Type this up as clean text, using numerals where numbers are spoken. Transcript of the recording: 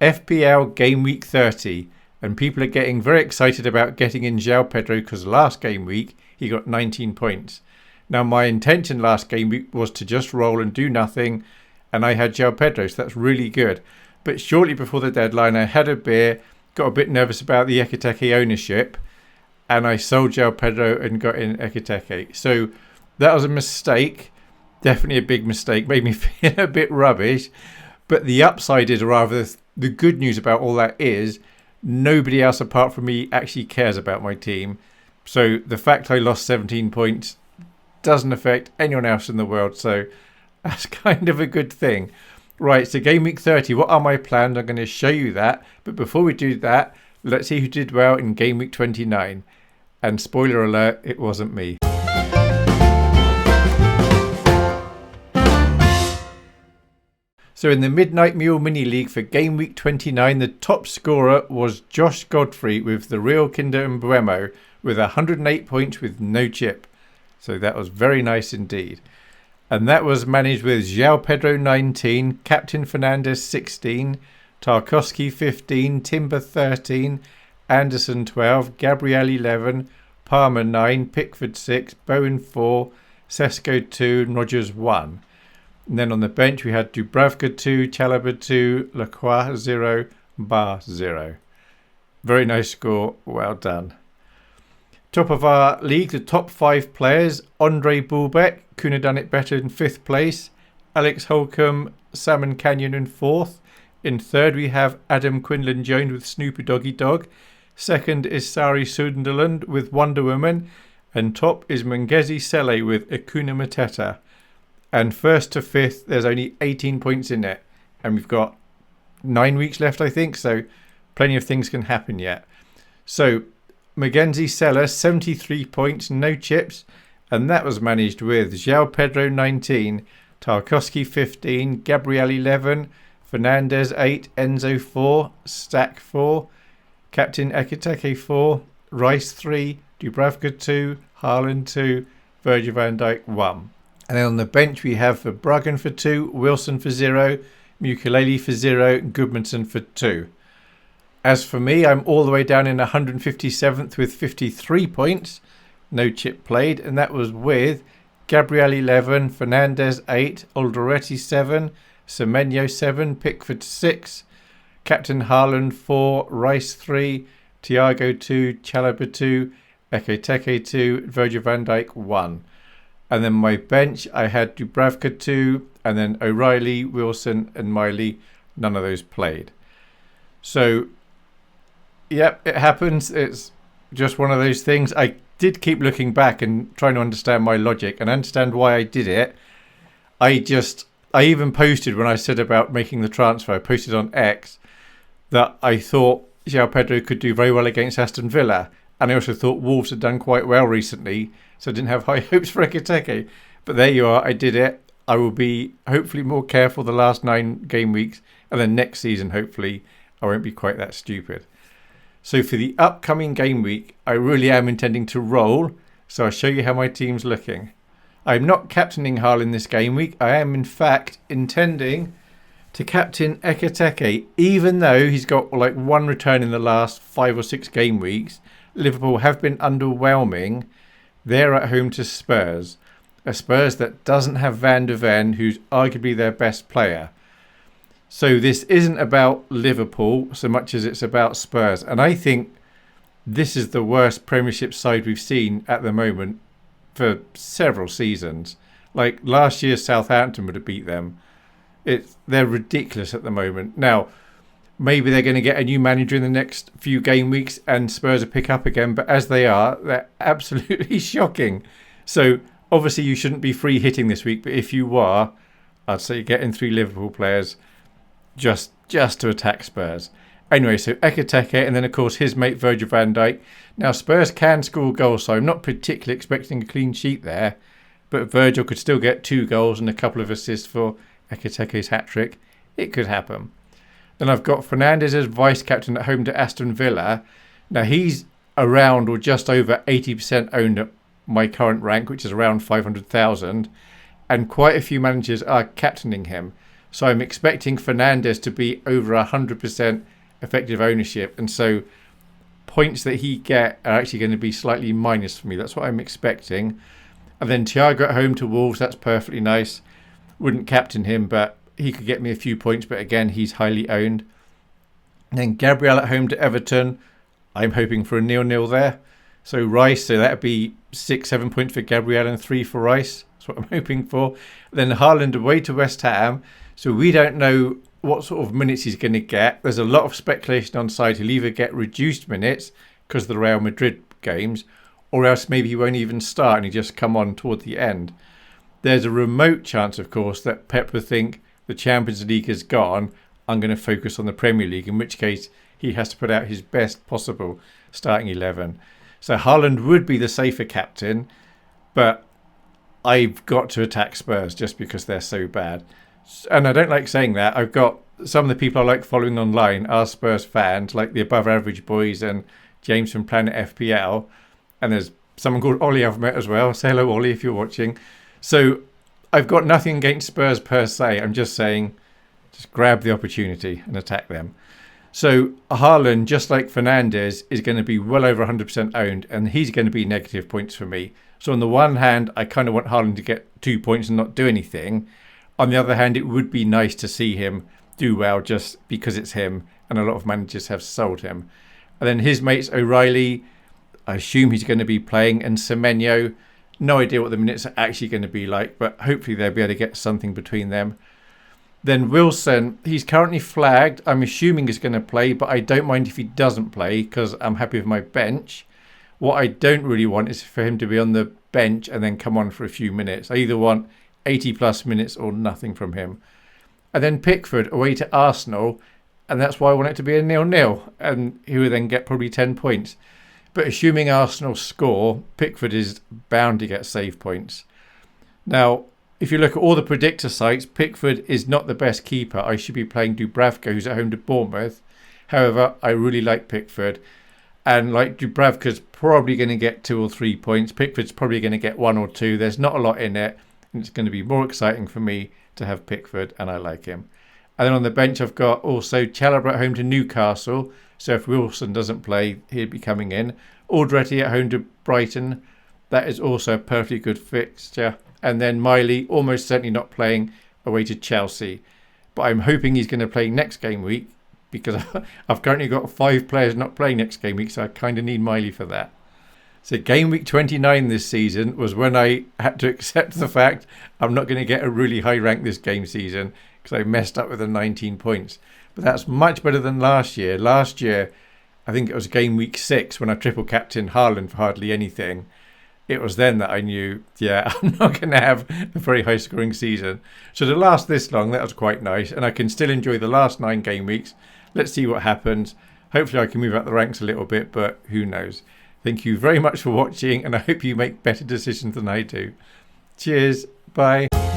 FPL Gameweek 30, and people are getting very excited about getting in João Pedro because last game week he got 19 points. Now my intention last game week was to just roll and do nothing, and I had João Pedro, so that's really good. But shortly before the deadline I had a beer, got a bit nervous about the Ekiteke ownership, and I sold João Pedro and got in Ekiteke. So that was a mistake, definitely a big mistake, made me feel a bit rubbish. But the upside is, or rather the good news about all that is, nobody else apart from me actually cares about my team. So the fact I lost 17 points doesn't affect anyone else in the world. So that's kind of a good thing. Right, so Game Week 30, what are my plans? I'm going to show you that. But before we do that, let's see who did well in Game Week 29. And spoiler alert, it wasn't me. So in the Midnight Mule Mini League for Game Week 29, the top scorer was Josh Godfrey with the Real Kinder and Buemo with 108 points with no chip. So that was very nice indeed. And that was managed with João Pedro 19, Captain Fernandez 16, Tarkowski 15, Timber 13, Anderson 12, Gabriel 11, Palmer 9, Pickford 6, Bowen 4, Sesko 2, and Rogers 1. And then on the bench we had Dubravka 2, Chalobah 2, Lacroix 0, Bar 0. Very nice score, well done. Top of our league, the top 5 players, Andre Bulbeck, couldn't have done it better in 5th place. Alex Holcomb, Salmon Canyon in 4th. In 3rd we have Adam Quinlan-Jones with Snoopy Doggy Dog. 2nd is Sari Sunderland with Wonder Woman. And top is Mungezi Sele with Akuna Mateta. And 1st to 5th, there's only 18 points in it. And we've got 9 weeks left, I think. So plenty of things can happen yet. So Mackenzie Seller, 73 points, no chips. And that was managed with João Pedro 19, Tarkowski 15, Gabriel 11, Fernandez 8, Enzo 4, Stack 4, Captain Ekiteke 4, Rice 3, Dubravka 2, Haaland 2, Virgil van Dijk 1. And then on the bench we have Verbruggen for 2, Wilson for 0, Mukulele for 0, Goodmanson for 2. As for me, I'm all the way down in 157th with 53 points. No chip played, and that was with Gabriel 11, Fernandez 8, Alderete 7, Semenyo 7, Pickford 6, Captain Haaland 4, Rice 3, Thiago 2, Chalobah 2, Ekiteke 2, Virgil van Dijk 1. And then my bench, I had Dubravka 2, and then O'Reilly, Wilson and Miley. None of those played. So, yep, it happens. It's just one of those things. I did keep looking back and trying to understand my logic and understand why I did it. I even posted when I said about making the transfer, I posted on X that I thought João Pedro could do very well against Aston Villa. And I also thought Wolves had done quite well recently, so I didn't have high hopes for Ekiteke. But there you are, I did it. I will be hopefully more careful the last 9 game weeks, and then next season hopefully I won't be quite that stupid. So for the upcoming game week, I really am intending to roll, so I'll show you how my team's looking. I'm not captaining Haaland this game week. I am in fact intending to captain Ekiteke, even though he's got like 1 return in the last 5 or 6 game weeks. Liverpool have been underwhelming. They're at home to Spurs. A Spurs that doesn't have Van de Ven, who's arguably their best player. So this isn't about Liverpool so much as it's about Spurs. And I think this is the worst Premiership side we've seen at the moment for several seasons. Like last year, Southampton would have beat them. They're ridiculous at the moment. Now, maybe they're going to get a new manager in the next few game weeks and Spurs will pick up again. But as they are, they're absolutely shocking. So obviously you shouldn't be free hitting this week. But if you are, I'd say get in 3 Liverpool players just to attack Spurs. Anyway, so Ekiteke and then of course his mate Virgil van Dijk. Now Spurs can score goals, so I'm not particularly expecting a clean sheet there. But Virgil could still get 2 goals and a couple of assists for Ekiteke's hat-trick. It could happen. Then I've got Fernandez as vice-captain at home to Aston Villa. Now he's around or just over 80% owned at my current rank, which is around 500,000. And quite a few managers are captaining him. So I'm expecting Fernandes to be over 100% effective ownership. And so points that he get are actually going to be slightly minus for me. That's what I'm expecting. And then Thiago at home to Wolves, that's perfectly nice. Wouldn't captain him, but he could get me a few points. But again, he's highly owned. And then Gabriel at home to Everton. I'm hoping for a 0-0 there. So Rice, so that would be 6-7 points for Gabriel and 3 for Rice. That's what I'm hoping for. Then Haaland away to West Ham. So we don't know what sort of minutes he's going to get. There's a lot of speculation on side. He'll either get reduced minutes because of the Real Madrid games, or else maybe he won't even start and he just come on toward the end. There's a remote chance, of course, that Pep will think the Champions League is gone. I'm going to focus on the Premier League, in which case he has to put out his best possible starting 11. So Haaland would be the safer captain, but I've got to attack Spurs just because they're so bad. And I don't like saying that. I've got some of the people I like following online are Spurs fans, like the Above Average Boys and James from Planet FPL. And there's someone called Ollie I've met as well. Say hello, Ollie, if you're watching. So I've got nothing against Spurs per se. I'm just saying, just grab the opportunity and attack them. So Haaland, just like Fernandes, is going to be well over 100% owned, and he's going to be negative points for me. So on the one hand, I kind of want Haaland to get 2 points and not do anything. On the other hand, it would be nice to see him do well just because it's him, and a lot of managers have sold him. And then his mates, O'Reilly, I assume he's going to be playing, and Semenyo, no idea what the minutes are actually going to be like, but hopefully they'll be able to get something between them. Then Wilson, he's currently flagged. I'm assuming he's going to play, but I don't mind if he doesn't play because I'm happy with my bench. What I don't really want is for him to be on the bench and then come on for a few minutes. I either want 80 plus minutes or nothing from him. And then Pickford away to Arsenal, and that's why I want it to be a 0-0, and he will then get probably 10 points. But assuming Arsenal score, Pickford is bound to get save points. Now, if you look at all the predictor sites, Pickford is not the best keeper. I should be playing Dubravka, who's at home to Bournemouth. However, I really like Pickford. And like Dubravka's probably going to get 2 or 3 points. Pickford's probably going to get 1 or 2. There's not a lot in it. And it's going to be more exciting for me to have Pickford, and I like him. And then on the bench, I've got also Chalobah at home to Newcastle. So if Wilson doesn't play, he'll be coming in. Aldrete at home to Brighton. That is also a perfectly good fixture. And then Miley, almost certainly not playing, away to Chelsea. But I'm hoping he's going to play next game week because I've currently got 5 players not playing next game week, so I kind of need Miley for that. So game week 29 this season was when I had to accept the fact I'm not going to get a really high rank this game season because I messed up with the 19 points. But that's much better than last year. Last year, I think it was game week 6 when I triple captained Haaland for hardly anything. It was then that I knew, yeah, I'm not going to have a very high scoring season. So to last this long, that was quite nice. And I can still enjoy the last 9 game weeks. Let's see what happens. Hopefully I can move up the ranks a little bit, but who knows. Thank you very much for watching, and I hope you make better decisions than I do. Cheers. Bye.